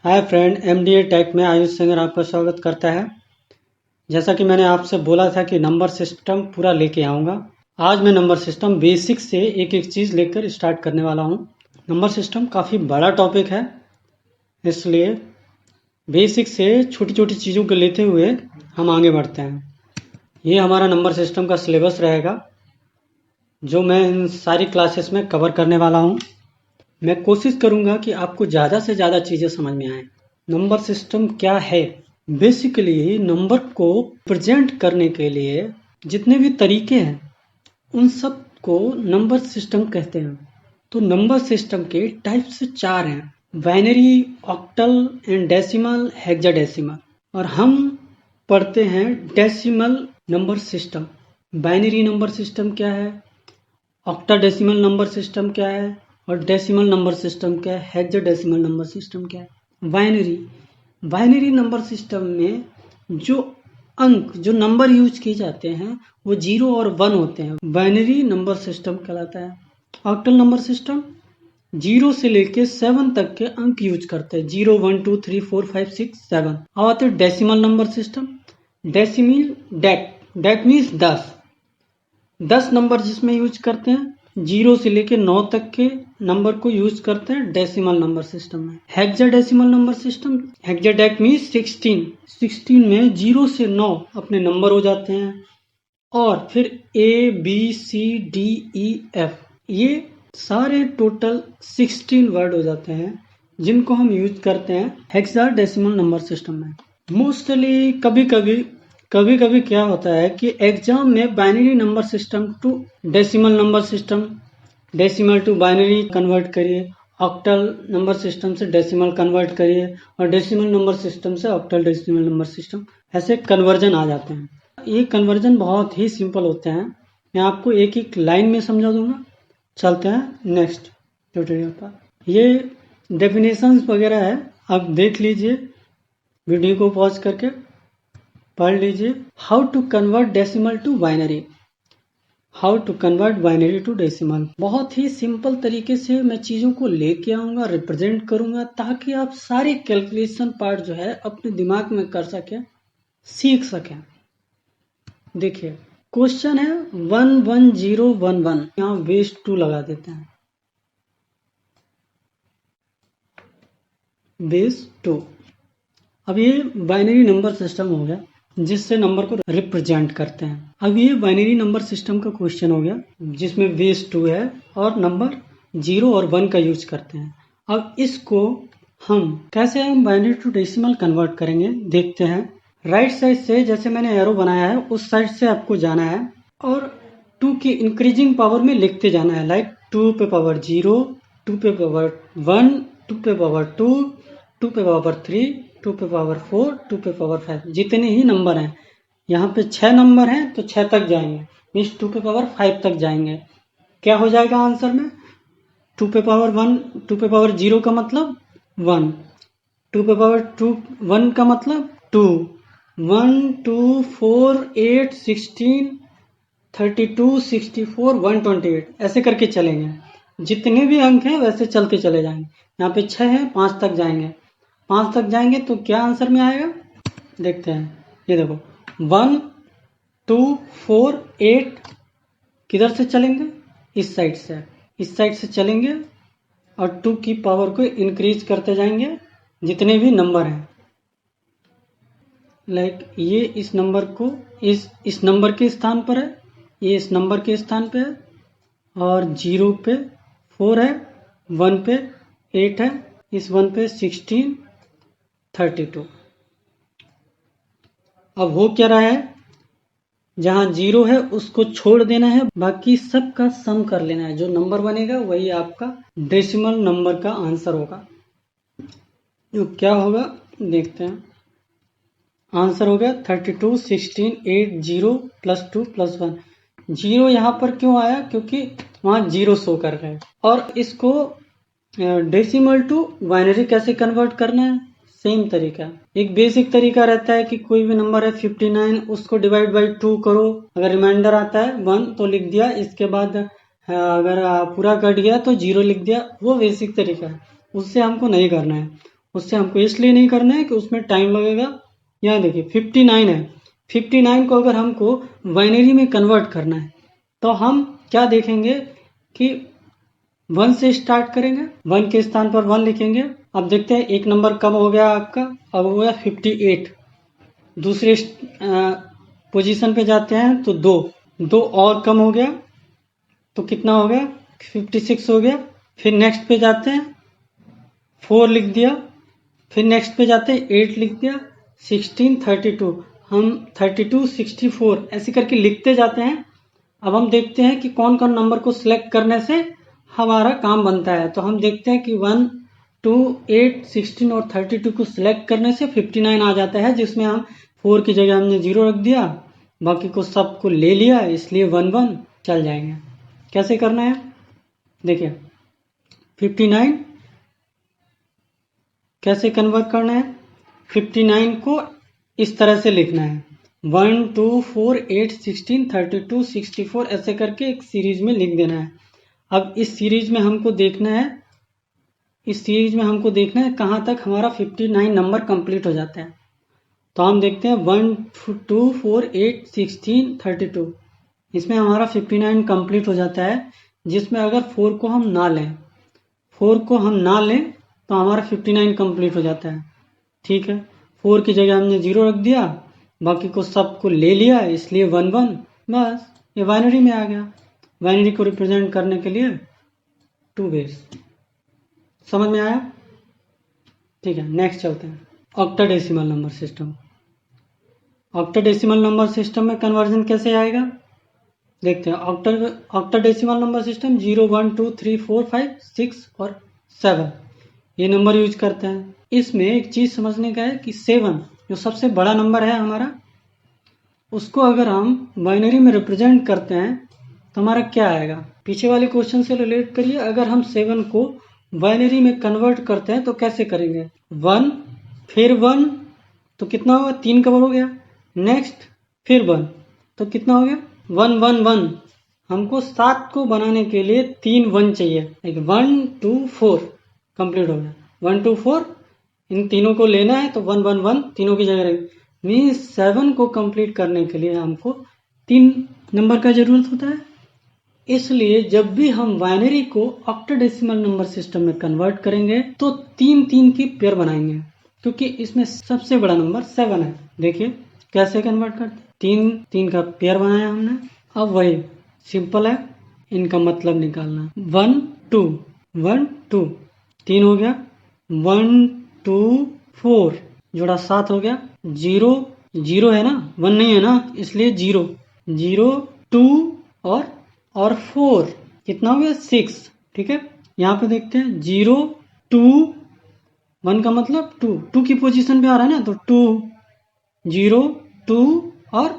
Hi friend, MDA take में Ayush singer आपका स्वागत करता है। जैसा कि मैंने आपसे बोला था कि नंबर सिस्टम पूरा लेके आऊँगा। आज मैं नंबर सिस्टम बेसिक से एक एक चीज़ लेकर स्टार्ट करने वाला हूँ। नंबर सिस्टम काफ़ी बड़ा टॉपिक है, इसलिए बेसिक से छोटी छोटी चीज़ों को लेते हुए हम आगे बढ़ते हैं। ये हमारा नंबर सिस्टम का सिलेबस रहेगा, जो मैं इन सारी क्लासेस में कवर करने वाला हूँ। मैं कोशिश करूँगा कि आपको ज़्यादा से ज़्यादा चीज़ें समझ में आएँ। नंबर सिस्टम क्या है? बेसिकली नंबर को प्रेजेंट करने के लिए जितने भी तरीके हैं उन सब को नंबर सिस्टम कहते हैं। तो नंबर सिस्टम के टाइप्स 4 हैं: binary, octal and decimal, hexadecimal. और हम पढ़ते हैं decimal number system. Binary number system क्या है, ऑक्टाडेसिमल नंबर सिस्टम क्या है और डेसिमल नंबर सिस्टम क्या है, हेक्साडेसिमल नंबर सिस्टम क्या है। बाइनरी नंबर सिस्टम में जो अंक, जो नंबर यूज किए जाते हैं वो 0 और 1 होते हैं, बाइनरी नंबर सिस्टम कहलाता है। ऑक्टल नंबर सिस्टम 0 से लेके 7 तक के अंक यूज करते हैं, 0 1 2 3 4 5 6 7। अब आते हैं decimal number system. Decimal that means 10 number जिसमें यूज करते हैं, 0 से लेके 9 तक के नंबर को यूज करते हैं डेसिमल नंबर सिस्टम में। हेक्साडेसिमल नंबर सिस्टम, हेक्साडेक मीन्स 16 में 0 से 9 अपने नंबर हो जाते हैं और फिर A B C D E F ये सारे टोटल 16 वर्ड हो जाते हैं, जिनको हम यूज करते हैं हेक्साडेसिमल नंबर सिस्टम में। मोस्टली कभी कभी क्या होता है कि एग्जाम में binary number system to decimal number system, decimal to binary convert करिए, ऑक्टल नंबर सिस्टम से डेसिमल कन्वर्ट करिए और डेसिमल नंबर सिस्टम से ऑक्टल डेसिमल नंबर सिस्टम, ऐसे कन्वर्जन आ जाते हैं। ये कन्वर्जन बहुत ही सिंपल होते हैं, मैं आपको एक एक लाइन में समझा दूंगा। चलते हैं नेक्स्ट ट्यूटोरियल पर। ये डेफिनेशंस वगैरह है, आप देख लीजिए, वीडियो को पॉज करके पढ़ लीजिए। How to convert decimal to binary, how to convert binary to decimal. बहुत ही सिंपल तरीके से मैं चीज़ों को लेके आऊँगा, रिप्रेजेंट करूँगा, ताकि आप सारे कैलकुलेशन पार्ट जो है अपने दिमाग में कर सकें, सीख सकें। देखिए क्वेश्चन है 11011, यहाँ बेस 2 लगा देते हैं, बेस 2। अब ये बाइनरी नंबर सिस्टम हो गया जिससे नंबर को रिप्रेजेंट करते हैं। अब ये बाइनरी नंबर सिस्टम का क्वेश्चन हो गया जिसमें बेस 2 है और नंबर 0 और 1 का यूज करते हैं। अब इसको हम कैसे बाइनरी टू डेसिमल कन्वर्ट करेंगे देखते हैं। राइट साइड से जैसे मैंने एरो बनाया है उस साइड से आपको जाना है और 2 की इंक्रीजिंग पावर में लिखते जाना है, लाइक 2 पे पावर 0, 2 पे पावर 1, 2 पे पावर 2, 2 पे पावर 3, 2 पे पावर 4, 2 पे पावर 5, जितने ही नंबर हैं। यहाँ पे 6 नंबर हैं तो 6 तक जाएंगे, मीन्स 2 पे पावर 5 तक जाएंगे। क्या हो जाएगा आंसर में? 2 पे पावर 1, 2 पे पावर 0 का मतलब 1, 2 पे पावर 2 1 का मतलब 2, 1 2 4 8 16 32 64 128, ऐसे करके चलेंगे। जितने भी अंक हैं वैसे चलते चले जाएंगे। यहाँ पे 6 है, 5 तक जाएंगे, 5 तक जाएंगे तो क्या आंसर में आएगा देखते हैं। ये देखो 1 2 4 8, किधर से चलेंगे? इस साइड से चलेंगे और 2 की पावर को इंक्रीज करते जाएंगे जितने भी नंबर हैं। लाइक ये इस नंबर को इस नंबर के स्थान पर है, ये इस नंबर के स्थान पे है और 0 पे 4 है, 1 पे 8 है, इस 1 पे 16 32। अब हो क्या रहा है, जहाँ 0 है उसको छोड़ देना है, बाकी सब का सम कर लेना है। जो नंबर बनेगा वही आपका डेसिमल नंबर का आंसर होगा। जो क्या होगा देखते हैं। आंसर हो गया 32 16 8 0 +2 +1। 0 यहाँ पर क्यों आया? क्योंकि वहाँ 0 शो कर रहे हैं। और इसको डेसिमल टू बाइनरी कैसे कन्वर्ट करना है? सेम तरीका, एक बेसिक तरीका रहता है कि कोई भी नंबर है 59, उसको डिवाइड बाई 2 करो, अगर रिमाइंडर आता है 1 तो लिख दिया, इसके बाद अगर पूरा कट गया तो 0 लिख दिया। वो बेसिक तरीका है, उससे हमको नहीं करना है। उससे हमको इसलिए नहीं करना है कि उसमें टाइम लगेगा। यहाँ देखिए 59 है, 59 को अगर हमको बाइनरी में कन्वर्ट करना है तो हम क्या देखेंगे कि 1 से स्टार्ट करेंगे, 1 के स्थान पर 1 लिखेंगे। अब देखते हैं एक नंबर कम हो गया आपका, अब हुआ 58। दूसरे पोजीशन पे जाते हैं तो 2 और कम हो गया तो कितना हो गया, 56 हो गया। फिर नेक्स्ट पे जाते हैं, 4 लिख दिया। फिर नेक्स्ट पे जाते हैं, 8 लिख दिया, 16, 32। हम 32, 64 ऐसे करके लिखते जाते हैं। अब हम देखते हैं कि कौन कौन नंबर को सिलेक्ट करने से हमारा काम बनता है। तो हम देखते हैं कि 1, 2, 8, 16 और 32 को सिलेक्ट करने से 59 आ जाता है, जिसमें हम 4 की जगह हमने 0 रख दिया, बाकी को सबको ले लिया, इसलिए 1 1 चल जाएंगे। कैसे करना है देखिए, 59 कैसे कन्वर्ट करना है, 59 को इस तरह से लिखना है, 1, 2, 4, 8, 16, 32, 64 ऐसे करके एक सीरीज में लिख देना है। अब इस सीरीज में हमको देखना है, कहाँ तक हमारा 59 नंबर कंप्लीट हो जाता है। तो हम देखते हैं 1, 2, 4, 8, 16, 32, इसमें हमारा 59 कंप्लीट हो जाता है, जिसमें अगर 4 को हम ना लें तो हमारा 59 कंप्लीट हो जाता है। ठीक है, 4 की जगह हमने 0 रख दिया, बाकी को सबको ले लिया, इसलिए 1 1, बस ये बाइनरी में आ गया। बाइनरी को रिप्रेजेंट करने के लिए 2 बेस। समझ में आया? ठीक है, नेक्स्ट चलते हैं, ऑक्टाडेसिमल नंबर सिस्टम। ऑक्टाडेसिमल नंबर सिस्टम में कन्वर्जन कैसे आएगा देखते हैं। ऑक्टाडेसिमल नंबर सिस्टम 0, 1, 2, 3, 4, 5, 6 और 7 ये नंबर यूज करते हैं। इसमें एक चीज समझने का है कि 7 जो सबसे बड़ा नंबर है हमारा, उसको अगर हम बाइनरी में रिप्रेजेंट करते हैं तो हमारा क्या आएगा, पीछे वाले क्वेश्चन से रिलेट करिए। अगर हम 7 को बाइनरी में कन्वर्ट करते हैं तो कैसे करेंगे, 1 फिर 1 तो कितना होगा, 3 कवर हो गया, नेक्स्ट फिर 1 तो कितना हो गया, 1 1 1। हमको 7 को बनाने के लिए 3 1 चाहिए, 1 2 4 कंप्लीट हो गया, 1 2 4 इन तीनों को लेना है तो 1 1 1 तीनों की जगह मीन्स 7 को कंप्लीट करने के लिए हमको 3 नंबर का जरूरत होता है। इसलिए जब भी हम बाइनरी को ऑक्टाडेसिमल नंबर सिस्टम में कन्वर्ट करेंगे तो 3 3 की पेयर बनाएंगे, क्योंकि इसमें सबसे बड़ा नंबर 7 है। देखिए कैसे कन्वर्ट करते, 3 3 का पेयर बनाया हमने। अब वही सिंपल है, इनका मतलब निकालना, 1 2 1 2 3 हो गया, 1 2 4 जोड़ा 7 हो गया, 0 0 है ना, 1 नहीं है ना, इसलिए 0 0 2 और 4 कितना हो गया, 6। ठीक है, यहाँ पे देखते हैं 0 2 1 का मतलब 2 की पोजीशन पे आ रहा है ना, तो 2 0 2 और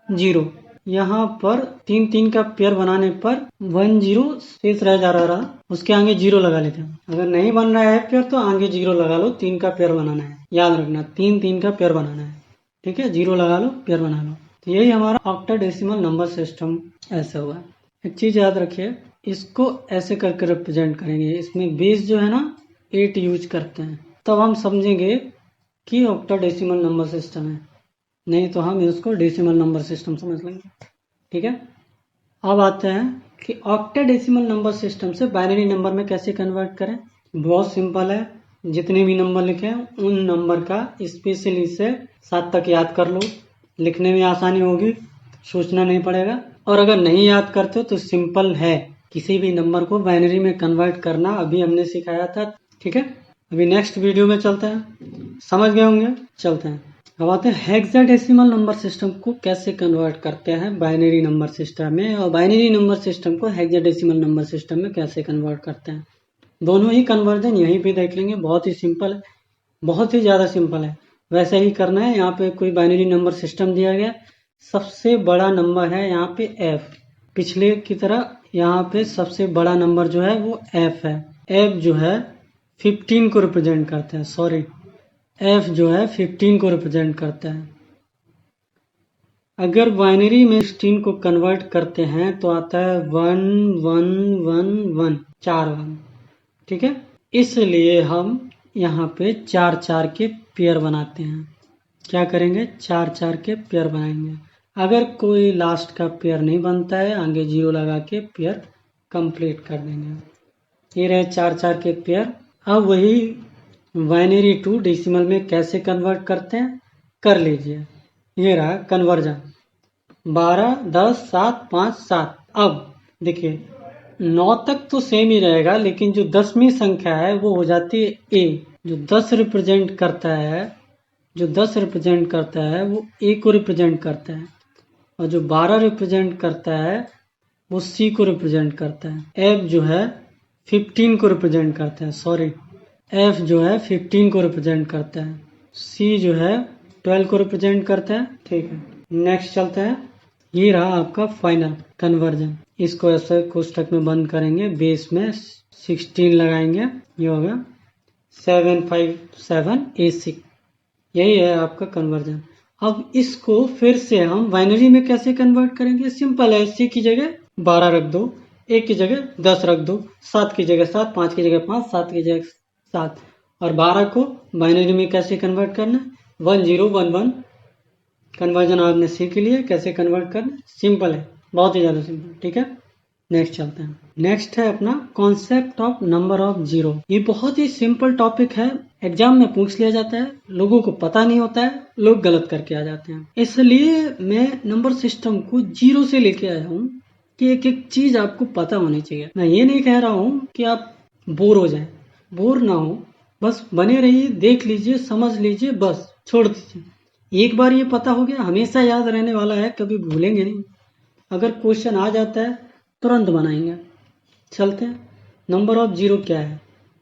0। यहाँ पर 3 3 का पेयर बनाने पर 1 0 शेष रह जा रहा, उसके आगे 0 लगा लेते हैं। अगर नहीं बन रहा है पेयर तो आगे 0 लगा लो, 3 का पेयर बनाना है, याद रखना 3 3 का पेयर बनाना है। ठीक है, 0 लगा लो, पेयर बना लो। तो यही हमारा ऑक्टाडेसिमल नंबर सिस्टम ऐसा हुआ। एक चीज याद रखिए, इसको ऐसे करके रिप्रेजेंट करेंगे, इसमें बेस जो है ना 8 यूज करते हैं, तब हम समझेंगे कि ऑक्टाडेसिमल नंबर सिस्टम है, नहीं तो हम इसको डेसिमल नंबर सिस्टम समझ लेंगे। ठीक है, अब आते हैं कि ऑक्टाडेसिमल नंबर सिस्टम से बाइनरी नंबर में कैसे कन्वर्ट करें। बहुत सिंपल है, जितने भी नंबर लिखे हैं उन नंबर का स्पेशली से 7 तक याद कर लो, लिखने में आसानी होगी, सोचना नहीं पड़ेगा। और अगर नहीं याद करते हो तो सिंपल है, किसी भी नंबर को बाइनरी में कन्वर्ट करना अभी हमने सिखाया था। ठीक है, अभी नेक्स्ट वीडियो में चलते हैं, समझ गए होंगे, चलते हैं। अब आते हैं हेक्साडेसिमल नंबर सिस्टम को कैसे कन्वर्ट करते हैं बाइनरी नंबर सिस्टम में, और बाइनरी नंबर सिस्टम को हेक्साडेसिमल नंबर सिस्टम में कैसे कन्वर्ट करते हैं। दोनों ही कन्वर्जन यहीं पे देख लेंगे, बहुत ही सिंपल है, बहुत ही ज़्यादा सिंपल है। वैसे ही करना है, यहाँ पे कोई बाइनरी नंबर सिस्टम दिया गया, सबसे बड़ा नंबर है यहाँ पे f, पिछले की तरह यहाँ पे सबसे बड़ा नंबर जो है वो f है। f जो है 15 को रिप्रेजेंट करते हैं, सॉरी f जो है 15 को रिप्रेजेंट करता है। अगर बाइनरी में 16 को कन्वर्ट करते हैं तो आता है 1 1 1 1, 4 1। ठीक है, इसलिए हम यहाँ पे 4-4 के पेयर बनाते हैं। क्या करेंगे? 4-4 के पेयर बनाएंगे। अगर कोई लास्ट का पेयर नहीं बनता है, आगे 0 लगा के पेयर कंप्लीट कर देंगे। ये रहे 4-4 के पेयर। अब वही बाइनरी टू डेसिमल में कैसे कन्वर्ट करते हैं, कर लीजिए। ये रहा कन्वर्जन 12, 10, 7, 5, 7। अब देखिए 9 तक तो सेम ही रहेगा, लेकिन जो 10वीं संख्या है वो हो जाती है ए। जो 10 रिप्रेजेंट करता है, वो ए को रिप्रेजेंट करता है, और जो 12 रिप्रेजेंट करता है वो सी को रिप्रेजेंट करता है। एफ जो है 15 को रिप्रेजेंट करता है, एफ जो है 15 को रिप्रेजेंट करता है, सी जो है 12 को रिप्रेजेंट करता है। ठीक है, नेक्स्ट चलते हैं। ये रहा आपका फाइनल कन्वर्जन। इसको ऐसे कोष्ठक में बंद करेंगे, बेस में 16 लगाएंगे, ये हो गया 757A6। यही है आपका कन्वर्जन। अब इसको फिर से हम बाइनरी में कैसे कन्वर्ट करेंगे? सिंपल है, सी की जगह 12 रख दो, ए की जगह 10 रख दो, 7 की जगह 7, 5 की जगह 5, 7 की जगह 7, और 12 को बाइनरी में कैसे कन्वर्ट करना? 1011। कन्वर्जन आपने सीख लिया कैसे कन्वर्ट करना। सिंपल है, बहुत ही ज़्यादा सिंपल। ठीक है, नेक्स्ट चलते हैं। नेक्स्ट है अपना concept of number of zero. ये बहुत ही सिंपल टॉपिक है, एग्जाम में पूछ लिया जाता है, लोगों को पता नहीं होता है, लोग गलत करके आ जाते हैं। इसलिए मैं नंबर सिस्टम को जीरो से लेके आया हूँ कि एक एक चीज आपको पता होनी चाहिए। मैं ये नहीं कह रहा हूँ कि आप बोर हो जाए, बोर ना हो, बस बने रहिए, देख लीजिए, समझ लीजिए, बस छोड़ दीजिए। एक बार ये पता हो गया, हमेशा याद रहने वाला है, कभी भूलेंगे नहीं। अगर क्वेश्चन आ जाता है तुरंत बनाएंगे। चलते हैं, नंबर ऑफ जीरो क्या है?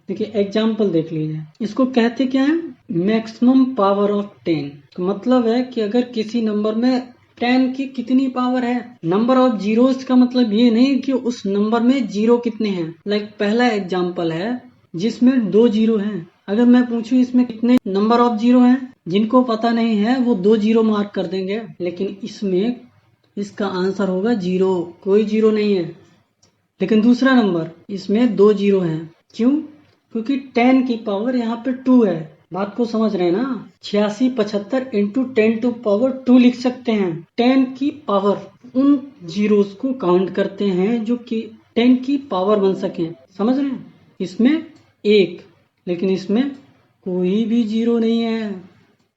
देखिए एग्जाम्पल देख लीजिए। इसको कहते क्या है? Maximum power of 10। तो मतलब है कि अगर किसी नंबर में 10 की कितनी पावर है। नंबर ऑफ जीरोस का मतलब ये नहीं कि उस नंबर में जीरो कितने हैं। लाइक पहला एग्जाम्पल है जिसमें 2 जीरो हैं। अगर मैं पूछूं इसमें कितने नंबर ऑफ जीरो हैं, जिनको पता नहीं है वो 2 जीरो मार्क कर देंगे, लेकिन इसमें इसका आंसर होगा जीरो, कोई जीरो नहीं है। लेकिन दूसरा नंबर, इसमें 2 जीरो हैं। क्यों? क्योंकि 10 की पावर यहाँ पे 2 है। बात को समझ रहे हैं ना? 86 75 इंटू 10 टू पावर 2 लिख सकते हैं। 10 की पावर, उन जीरोस को काउंट करते हैं जो कि 10 की पावर बन सके। समझ रहे हैं? इसमें 1, लेकिन इसमें कोई भी जीरो नहीं है।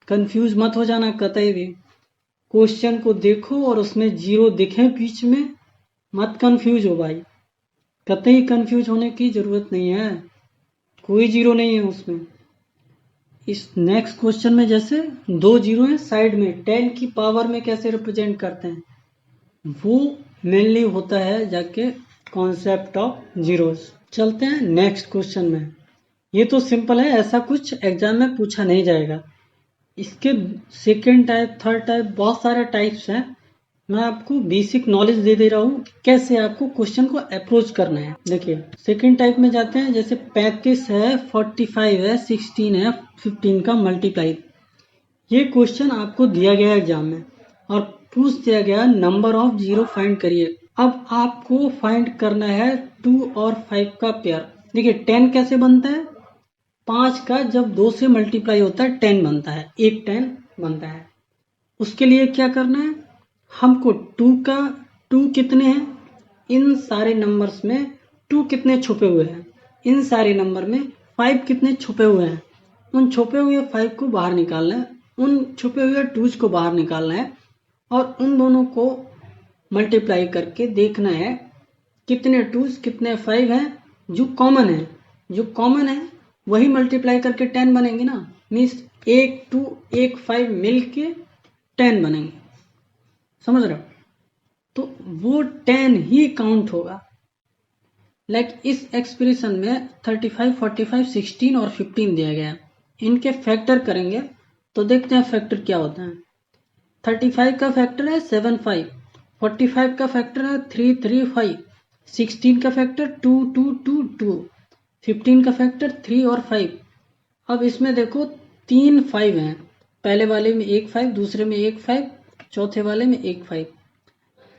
कंफ्यूज मत हो जाना कतई भी। क्वेश्चन को देखो और उसमें जीरो दिखे बीच में, मत कंफ्यूज हो भाई, कतई कंफ्यूज होने की जरूरत नहीं है, कोई जीरो नहीं है उसमें। इस नेक्स्ट क्वेश्चन में जैसे 2 जीरो है साइड में, 10 की पावर में कैसे रिप्रेजेंट करते हैं, वो मेनली होता है जाके कॉन्सेप्ट ऑफ जीरोस। चलते हैं नेक्स्ट क्वेश्चन में। ये तो सिंपल है, ऐसा कुछ एग्जाम में पूछा नहीं जाएगा। इसके सेकेंड टाइप, थर्ड टाइप, बहुत सारे टाइप्स हैं। मैं आपको बेसिक नॉलेज दे दे रहा हूँ कैसे आपको क्वेश्चन को अप्रोच करना है। देखिए सेकेंड टाइप में जाते हैं, जैसे 35 है, 45 है, 16 है, 15 का मल्टीप्लाई। ये क्वेश्चन आपको दिया गया एग्जाम में और पूछ दिया गया नंबर ऑफ जीरो फाइंड करिए। अब आपको फाइंड करना है 2 और 5 का पेयर। देखिए 10 कैसे बनता है? 5 का जब 2 से मल्टीप्लाई होता है 10 बनता है, एक 10 बनता है। उसके लिए क्या करना है हमको? 2 कितने हैं, इन सारे नंबर्स में 2 कितने छुपे हुए हैं, इन सारे नंबर में 5 कितने छुपे हुए हैं, उन छुपे हुए 5 को बाहर निकालना है, उन छुपे हुए 2 को बाहर निकालना है, और उन दोनों को मल्टीप्लाई करके देखना है कितने 2 कितने 5 हैं। जो कॉमन है वही मल्टीप्लाई करके 10 बनेंगे ना। मीन्स 1 2 1 5 मिल के 10 बनेंगे। समझ रहे हो? तो वो 10 ही काउंट होगा। लाइक इस एक्सप्रेशन में 35 45 16 और 15 दिया गया है। इनके फैक्टर करेंगे तो देखते हैं फैक्टर क्या होता है। 35 का फैक्टर है 75, 45 का फैक्टर है 335, 16 का फैक्टर 2 2 2 2, 15 का फैक्टर 3 और 5। अब इसमें देखो 3 5 हैं, पहले वाले में 1 5, दूसरे में 1 5, चौथे वाले में 1 5,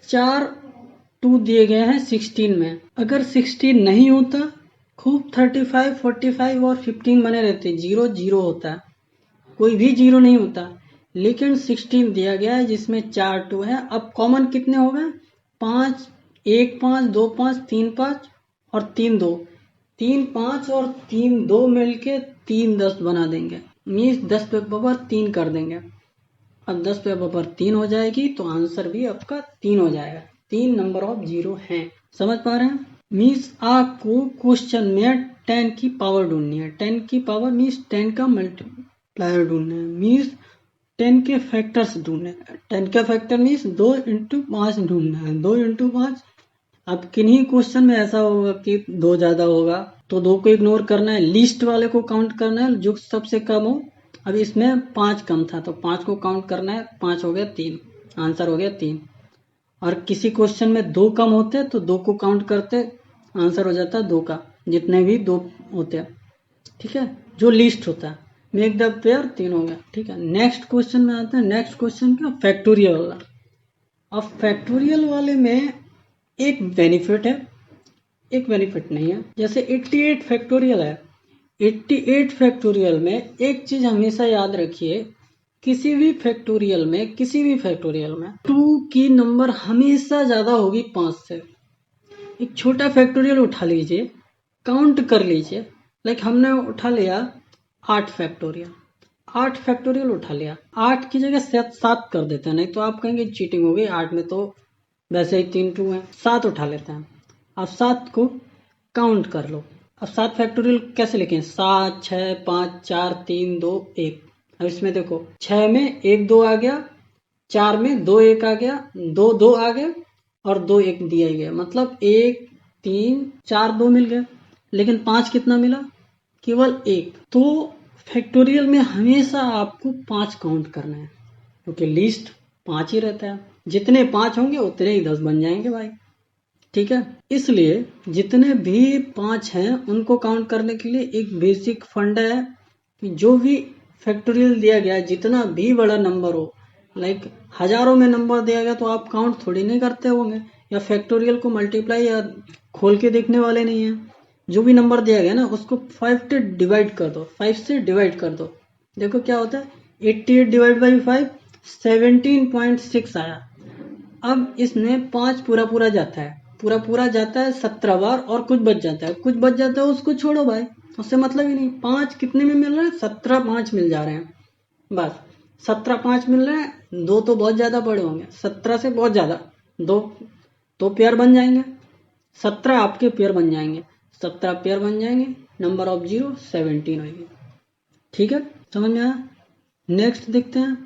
4 2 दिए गए हैं 16 में। अगर 16 नहीं होता खूब 35, 45 और 15 बने रहते, जीरो जीरो होता है, कोई भी जीरो नहीं होता। लेकिन 16 दिया गया है जिसमें 4 2 है। अब कॉमन कितने हो गए? 5, 1 5, 2 5, 3 5 और 3 2। 3 5 और 3 2 मिलके 3 10 बना देंगे, मीन्स 10 पे पावर 3 कर देंगे। अब 10 पे पावर 3 हो जाएगी तो आंसर भी आपका 3 हो जाएगा। 3 नंबर ऑफ जीरो हैं। समझ पा रहे हैं? मीन्स आपको क्वेश्चन में 10 की पावर ढूंढनी है। 10 की पावर मीन्स 10 का मल्टीप्लायर ढूंढना है, मीन्स 10 के फैक्टर्स ढूंढने हैं। 10 का फैक्टर मीन्स 2 इंटू 5 ढूंढना है। 2 इंटू 5। अब किन्हीं क्वेश्चन में ऐसा होगा कि 2 ज्यादा होगा तो 2 को इग्नोर करना है, लीस्ट वाले को काउंट करना है जो सबसे कम हो। अब इसमें 5 कम था तो 5 को काउंट करना है, 5 हो गया 3, आंसर हो गया 3। और किसी क्वेश्चन में 2 कम होते तो 2 को काउंट करते, आंसर हो जाता 2 का, जितने भी 2 होते हैं। ठीक है, जो लिस्ट होता है। मेक द पेयर 3 हो गया। ठीक है, नेक्स्ट क्वेश्चन में आते हैं। नेक्स्ट क्वेश्चन क्या? फैक्टोरियल वाला। अब फैक्टोरियल वाले में एक बेनिफिट है, एक बेनिफिट नहीं है। जैसे 88 फैक्टोरियल है, 88 फैक्टोरियल में एक चीज हमेशा याद रखिए, किसी भी फैक्टोरियल में, किसी भी फैक्टोरियल में 2 की नंबर हमेशा ज्यादा होगी 5 से। एक छोटा फैक्टोरियल उठा लीजिए, काउंट कर लीजिए। लाइक हमने उठा लिया 8 फैक्टोरियल, 8 फैक्टोरियल उठा लिया, 8 की जगह 7 कर देते हैं, नहीं तो आप कहेंगे चीटिंग हो गई, 8 में तो वैसे ही 3 2 है। 7 उठा लेते हैं। अब 7 को काउंट कर लो। अब 7 फैक्टोरियल कैसे लिखें? 7 6 5 4 3 2 1। अब इसमें देखो 6 में 1 2 आ गया, 4 में 2 1 आ गया, 2 2 आ गए और 2 1 दिया ही गया, मतलब 1 3 4 2 मिल गए। लेकिन 5 कितना मिला? केवल 1। तो फैक्टोरियल में हमेशा आपको 5 काउंट करना है, क्योंकि लिस्ट 5 ही रहता है। जितने 5 होंगे उतने ही 10 बन जाएंगे भाई। ठीक है, इसलिए जितने भी 5 हैं उनको काउंट करने के लिए एक बेसिक फंड है कि जो भी फैक्टोरियल दिया गया, जितना भी बड़ा नंबर हो, लाइक हजारों में नंबर दिया गया तो आप काउंट थोड़ी नहीं करते होंगे, या फैक्टोरियल को मल्टीप्लाई या खोल के देखने वाले नहीं है। जो भी नंबर दिया गया ना उसको 5 से डिवाइड कर दो, 5 से डिवाइड कर दो। देखो क्या होता है, 88 डिवाइड बाई 5 17.6 आया। अब इसमें 5 पूरा पूरा जाता है, पूरा पूरा जाता है 17 बार, और कुछ बच जाता है, कुछ बच जाता है उसको छोड़ो भाई, उससे मतलब ही नहीं। 5 कितने में मिल रहे हैं? 17 5 मिल जा रहे हैं, बस 17 5 मिल रहे हैं। 2 तो बहुत ज्यादा बड़े होंगे, 17 से बहुत ज्यादा, 2 तो पेयर बन जाएंगे, 17 आपके पेयर बन जाएंगे, 17 पेयर बन जाएंगे, नंबर ऑफ जीरो 17 होगी। ठीक है, समझ में आया? नेक्स्ट देखते हैं।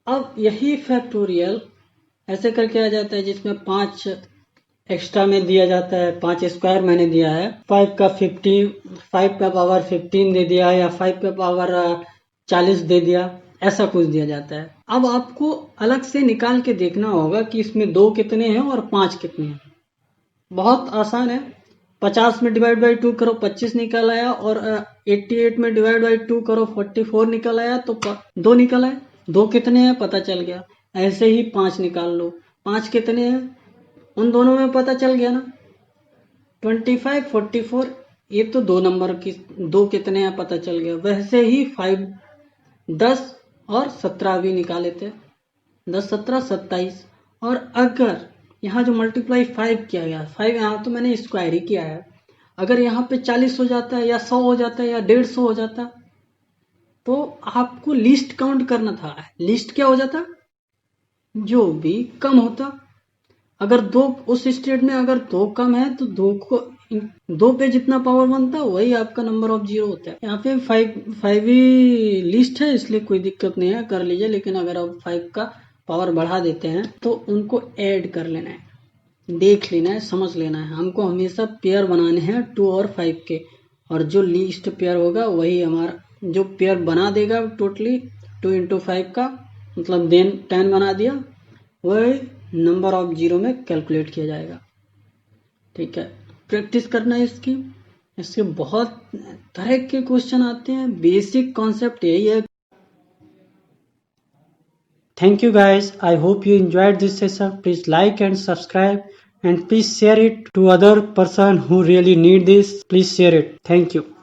अब यही फैक्टोरियल ऐसे करके आ जाता है जिसमें 5 एक्स्ट्रा में दिया जाता है, 5 स्क्वायर मैंने दिया है, 5 का 50, 5 का पावर 15 दे दिया, या 5 का पावर 40 दे दिया, ऐसा कुछ दिया जाता है। अब आपको अलग से निकाल के देखना होगा कि इसमें 2 कितने हैं और 5 कितने हैं। बहुत आसान है, 50 में डिवाइड बाई 2 करो 25 निकल आया, और 88 में डिवाइड बाई 2 करो 44 निकल आया, तो 2 निकल आए। 2 कितने हैं पता चल गया। ऐसे ही 5 निकाल लो, 5 कितने हैं उन दोनों में पता चल गया ना। 25 44, ये तो 2 नंबर की, 2 कितने हैं पता चल गया। वैसे ही 5 10 और 17 भी निकाले थे, 10 17 27। और अगर यहाँ जो मल्टीप्लाई 5 किया गया, 5 यहाँ तो मैंने स्क्वायर ही किया है, अगर यहाँ पे 40 हो जाता है या 100 हो जाता है या 150 हो जाता, तो आपको लिस्ट काउंट करना था। लिस्ट क्या हो जाता? जो भी कम होता। अगर 2 उस स्टेट में अगर 2 कम है तो 2 पे जितना पावर बनता है वही आपका नंबर ऑफ जीरो होता है। यहाँ पे 5 ही लिस्ट है, इसलिए कोई दिक्कत नहीं है, कर लीजिए। लेकिन अगर आप 5 का पावर बढ़ा देते हैं तो उनको ऐड कर लेना है, देख लेना है, समझ लेना है। हमको हमेशा पेयर बनाने हैं 2 और 5 के, और जो लीस्ट पेयर होगा वही हमारा, जो पेयर बना देगा टोटली 2 इंटू 5 का, मतलब देन 10 बना दिया, वही नंबर ऑफ जीरो में कैलकुलेट किया जाएगा। ठीक है, प्रैक्टिस करना है इसकी। इसके बहुत तरह के क्वेश्चन आते हैं, बेसिक कॉन्सेप्ट यही है। Thank you guys. I hope you enjoyed this session. Please like and subscribe and please share it to other person who really need this. Please share it. Thank you.